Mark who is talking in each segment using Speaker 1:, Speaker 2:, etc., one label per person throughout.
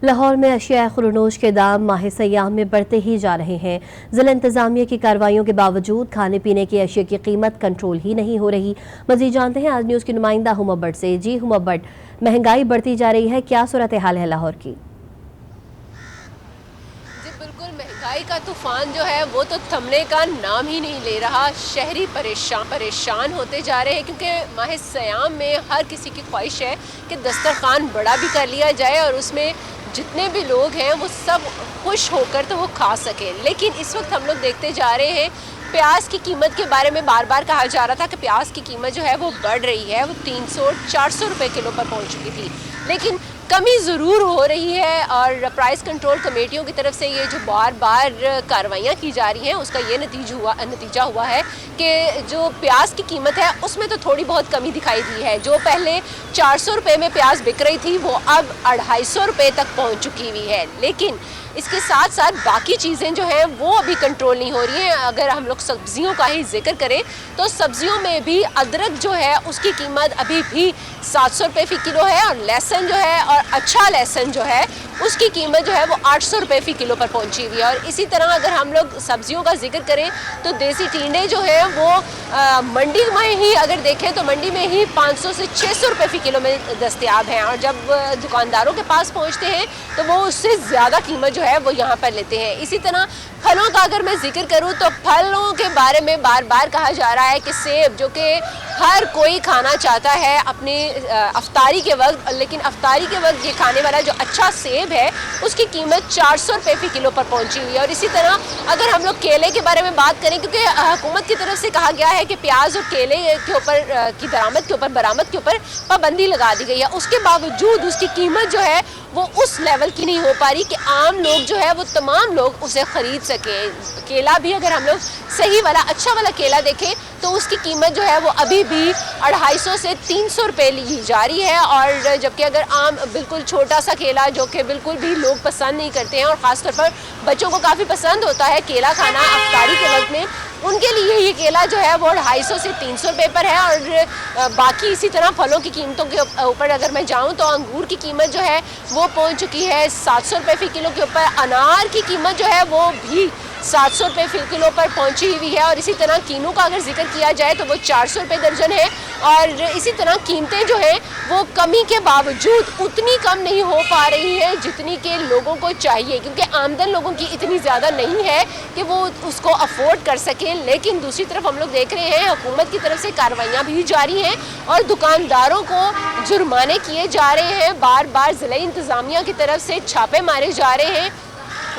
Speaker 1: लाहौर में अशिया खुरनोश के दाम माह सयाम में बढ़ते ही जा रहे हैं। जिला इंतजामिया की कार्रवाइयों के बावजूद खाने पीने की अशिया की कीमत कंट्रोल ही नहीं हो रही। मजीद जानते हैं आज न्यूज़ की नुमाइंदा हुमा भट्ट से। जी हुमा भट्ट, महंगाई बढ़ती जा रही है, क्या सूरत हाल है लाहौर की?
Speaker 2: महंगाई का तूफान जो है वो तो थमने का नाम ही नहीं ले रहा। शहरी परेशान होते जा रहे हैं क्योंकि माह सयाम में हर किसी की ख्वाहिश है कि दस्तरखान बड़ा भी कर लिया जाए और उसमें जितने भी लोग हैं वो सब खुश होकर तो वो खा सकें। लेकिन इस वक्त हम लोग देखते जा रहे हैं प्याज की कीमत के बारे में बार बार कहा जा रहा था कि प्याज की कीमत जो है वो बढ़ रही है, वो 300-400 रुपये किलो पर पहुंच चुकी थी। लेकिन कमी ज़रूर हो रही है और प्राइस कंट्रोल कमेटियों की तरफ से ये जो बार बार कार्रवाइयाँ की जा रही हैं उसका ये नतीजा हुआ है कि जो प्याज की कीमत है उसमें तो थोड़ी बहुत कमी दिखाई दी है। जो पहले 400 रुपये में प्याज बिक रही थी वो अब 250 रुपये तक पहुँच चुकी हुई है। लेकिन इसके साथ साथ बाकी चीज़ें जो हैं वो अभी कंट्रोल नहीं हो रही हैं। अगर हम लोग सब्जियों का ही जिक्र करें तो सब्जियों में भी अदरक जो है उसकी कीमत अभी भी 700 रुपये फ़ी किलो है और लहसुन जो है और अच्छा लहसुन जो है उसकी कीमत जो है वो 800 रुपये फ़ी किलो पर पहुंची हुई है। और इसी तरह अगर हम लोग सब्जियों का जिक्र करें तो देसी टिंडे जो है वो मंडी में ही अगर देखें तो मंडी में ही 500 से 600 रुपये फ़ी किलो में दस्तयाब हैं और जब दुकानदारों के पास पहुंचते हैं तो वो उससे ज़्यादा कीमत जो है वो यहाँ पर लेते हैं। इसी तरह फलों का अगर मैं जिक्र करूँ तो फलों के बारे में बार बार कहा जा रहा है कि सेब जो कि हर कोई खाना चाहता है अपनी अफ्तारी के वक्त, लेकिन अफ्तारी के वक्त ये खाने वाला जो अच्छा सेब है उसकी कीमत 400 रुपये फ़ी किलो पर पहुंची हुई है। और इसी तरह अगर हम लोग केले के बारे में बात करें, क्योंकि हुकूमत की तरफ से कहा गया है कि प्याज और केले के ऊपर की बरामद के ऊपर पाबंदी लगा दी गई है, उसके बावजूद उसकी कीमत जो है वो उस लेवल की नहीं हो पा रही कि आम लोग जो है वो तमाम लोग उसे ख़रीद सकें। केला भी अगर हम लोग सही वाला अच्छा वाला केला देखें तो उसकी कीमत जो है वो अभी भी 250 से 300 रुपये ली जा रही है। और जबकि अगर आम बिल्कुल छोटा सा केला जो कि बिल्कुल भी लोग पसंद नहीं करते हैं और ख़ासतौर पर बच्चों को काफ़ी पसंद होता है केला खाना अफ्तारी के वक्त में, उनके लिए ये केला जो है वो 250 से 300 रुपये पर है। और बाकी इसी तरह फलों की कीमतों के ऊपर अगर मैं जाऊं तो अंगूर की कीमत जो है वो पहुंच चुकी है 700 रुपये फ़ी किलो के ऊपर। अनार की कीमत जो है वो भी 700 रुपये फ़ी किलो पर पहुंची हुई है। और इसी तरह कीनू का अगर जिक्र किया जाए तो वो 400 रुपये दर्जन है। और इसी तरह कीमतें जो हैं वो कमी के बावजूद उतनी कम नहीं हो पा रही है जितनी के लोगों को चाहिए, क्योंकि आमदन लोगों की इतनी ज़्यादा नहीं है कि वो उसको अफोर्ड कर सकें। लेकिन दूसरी तरफ हम लोग देख रहे हैं हुकूमत की तरफ से कार्रवाइयाँ भी जारी हैं और दुकानदारों को जुर्माने किए जा रहे हैं। बार बार ज़िला इंतज़ामिया की तरफ से छापे मारे जा रहे हैं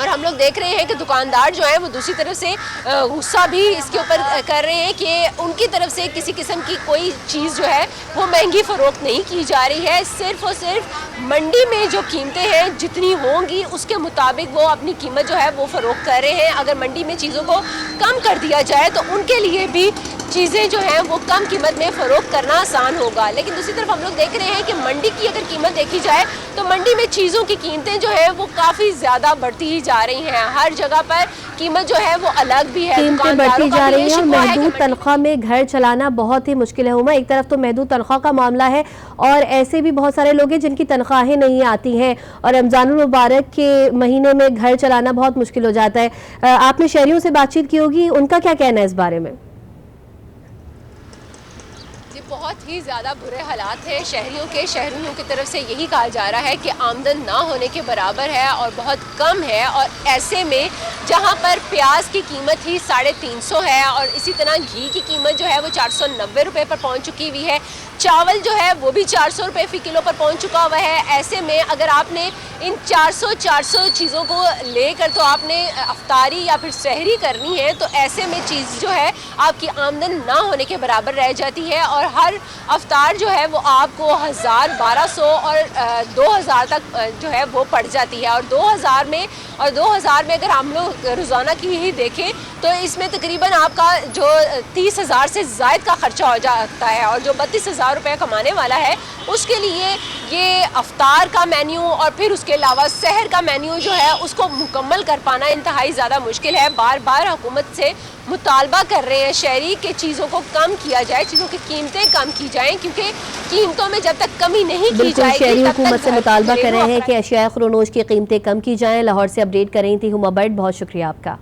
Speaker 2: और हम लोग देख रहे हैं कि दुकानदार जो है वो दूसरी तरफ से गुस्सा भी इसके ऊपर कर रहे हैं कि उनकी तरफ से किसी किस्म की कोई चीज़ जो है वो महंगी फ़रोख्त नहीं की जा रही है। सिर्फ़ और सिर्फ मंडी में जो कीमतें हैं जितनी होंगी उसके मुताबिक वो अपनी कीमत जो है वो फ़रोख्त कर रहे हैं। अगर मंडी में चीज़ों को कम कर दिया जाए तो उनके लिए भी चीज़ें जो हैं वो कम कीमत में फ़रोख्त करना आसान होगा। लेकिन दूसरी तरफ हम लोग देख रहे हैं कि मंडी की अगर कीमत देखी जाए तो मंडी में चीज़ों की कीमतें जो है वो काफ़ी ज़्यादा बढ़ती ही जा रही हैं। हर जगह पर कीमत जो है वो अलग भी है,
Speaker 1: कीमतें बढ़ती जा रही हैं और महदूद तनख्वाह में घर चलाना बहुत ही मुश्किल है। हुमा, एक तरफ तो महदूद तनख्वाह का मामला है और ऐसे भी बहुत सारे लोग हैं जिनकी तनख्वाहें नहीं आती हैं और रमज़ानुल मुबारक के महीने में घर चलाना बहुत मुश्किल हो जाता है। आपने शहरियों से बातचीत की होगी, उनका क्या कहना है इस बारे में?
Speaker 2: बहुत ही ज़्यादा बुरे हालात हैं शहरियों की तरफ से यही कहा जा रहा है कि आमदन ना होने के बराबर है और बहुत कम है। और ऐसे में जहां पर प्याज की कीमत ही 350 है और इसी तरह घी की कीमत जो है वो 490 रुपये पर पहुंच चुकी हुई है, चावल जो है वो भी 400 रुपये फ़ी किलो पर पहुंच चुका हुआ है। ऐसे में अगर आपने इन 400 चीज़ों को लेकर तो आपने अफ्तारी या फिर सहरी करनी है तो ऐसे में चीज़ जो है आपकी आमदन ना होने के बराबर रह जाती है और हर अफ्तार जो है वो आपको 1000, 1200 और 2000 तक जो है वो पड़ जाती है। और 2000 में अगर हम लोग रोज़ाना की ही देखें तो इसमें तकरीबन आपका जो 30,000 से ज़ायद का खर्चा हो जाता है, और जो 32,000 रुपये कमाने वाला है उसके लिए ये अफ्तार का मेन्यू और फिर उसके अलावा सहर का मेन्यू जो है उसको मुकम्मल कर पाना इंतहाई ज़्यादा मुश्किल है। बार बार हुकूमत से मुतालबा कर रहे हैं शहरी कि चीज़ों को कम किया जाए, चीज़ों की कीमतें कम की जाएँ, क्योंकि कीमतों में जब तक कमी नहीं की जाएगी
Speaker 1: शहरी
Speaker 2: तब
Speaker 1: हुकूमत
Speaker 2: तक
Speaker 1: से मुतालबा कर रहे हैं
Speaker 2: घरेलू
Speaker 1: कि अशिया खुरोनोश की कीमतें कम की जाएं। लाहौर से अपडेट कर रही थी हुमा बट, बहुत शुक्रिया आपका।